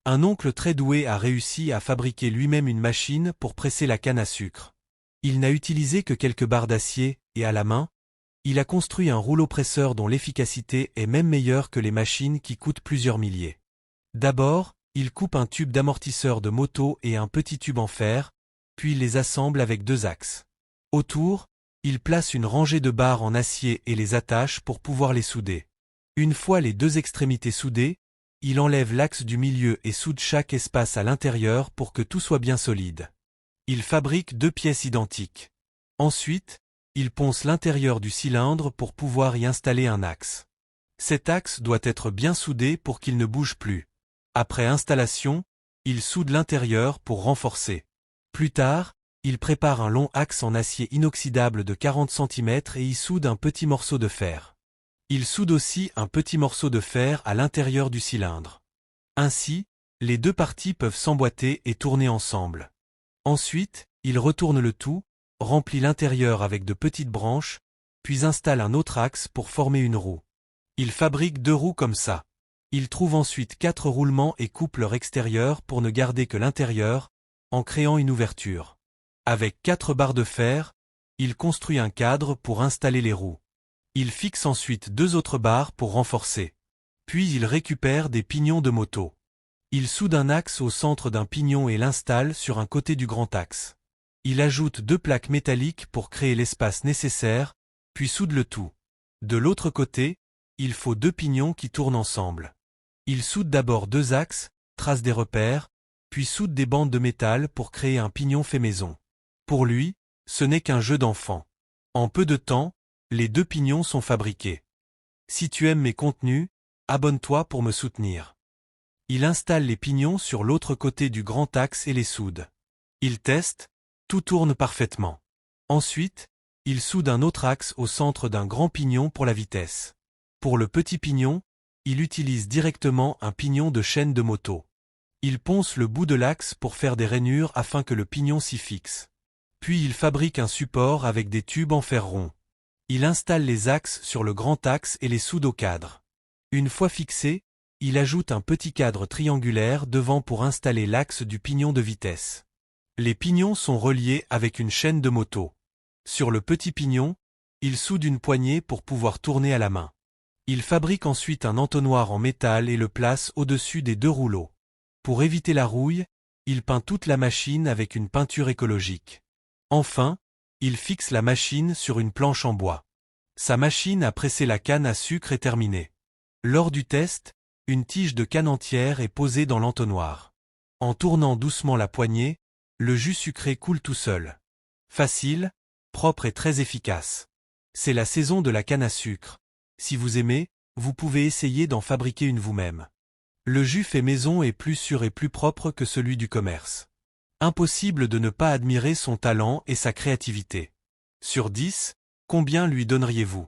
Un oncle très doué a réussi à fabriquer lui-même une machine pour presser la canne à sucre. Il n'a utilisé que quelques barres d'acier, et à la main, il a construit un rouleau presseur dont l'efficacité est même meilleure que les machines qui coûtent plusieurs milliers. D'abord, il coupe un tube d'amortisseur de moto et un petit tube en fer, puis il les assemble avec deux axes. Autour, il place une rangée de barres en acier et les attache pour pouvoir les souder. Une fois les deux extrémités soudées, il enlève l'axe du milieu et soude chaque espace à l'intérieur pour que tout soit bien solide. Il fabrique deux pièces identiques. Ensuite, il ponce l'intérieur du cylindre pour pouvoir y installer un axe. Cet axe doit être bien soudé pour qu'il ne bouge plus. Après installation, il soude l'intérieur pour renforcer. Plus tard, il prépare un long axe en acier inoxydable de 40 cm et y soude un petit morceau de fer. Il soude aussi un petit morceau de fer à l'intérieur du cylindre. Ainsi, les deux parties peuvent s'emboîter et tourner ensemble. Ensuite, il retourne le tout, remplit l'intérieur avec de petites branches, puis installe un autre axe pour former une roue. Il fabrique deux roues comme ça. Il trouve ensuite 4 roulements et coupe leur extérieur pour ne garder que l'intérieur, en créant une ouverture. Avec 4 barres de fer, il construit un cadre pour installer les roues. Il fixe ensuite 2 autres barres pour renforcer. Puis il récupère des pignons de moto. Il soude un axe au centre d'un pignon et l'installe sur un côté du grand axe. Il ajoute 2 plaques métalliques pour créer l'espace nécessaire, puis soude le tout. De l'autre côté, il faut 2 pignons qui tournent ensemble. Il soude d'abord 2 axes, trace des repères, puis soude des bandes de métal pour créer un pignon fait maison. Pour lui, ce n'est qu'un jeu d'enfant. En peu de temps, les 2 pignons sont fabriqués. Si tu aimes mes contenus, abonne-toi pour me soutenir. Il installe les pignons sur l'autre côté du grand axe et les soude. Il teste, tout tourne parfaitement. Ensuite, il soude un autre axe au centre d'un grand pignon pour la vitesse. Pour le petit pignon, il utilise directement un pignon de chaîne de moto. Il ponce le bout de l'axe pour faire des rainures afin que le pignon s'y fixe. Puis il fabrique un support avec des tubes en fer rond. Il installe les axes sur le grand axe et les soude au cadre. Une fois fixés, il ajoute un petit cadre triangulaire devant pour installer l'axe du pignon de vitesse. Les pignons sont reliés avec une chaîne de moto. Sur le petit pignon, il soude une poignée pour pouvoir tourner à la main. Il fabrique ensuite un entonnoir en métal et le place au-dessus des 2 rouleaux. Pour éviter la rouille, il peint toute la machine avec une peinture écologique. Enfin, il fixe la machine sur une planche en bois. Sa machine à presser la canne à sucre est terminée. Lors du test, une tige de canne entière est posée dans l'entonnoir. En tournant doucement la poignée, le jus sucré coule tout seul. Facile, propre et très efficace. C'est la saison de la canne à sucre. Si vous aimez, vous pouvez essayer d'en fabriquer une vous-même. Le jus fait maison est plus sûr et plus propre que celui du commerce. Impossible de ne pas admirer son talent et sa créativité. Sur 10, combien lui donneriez-vous ?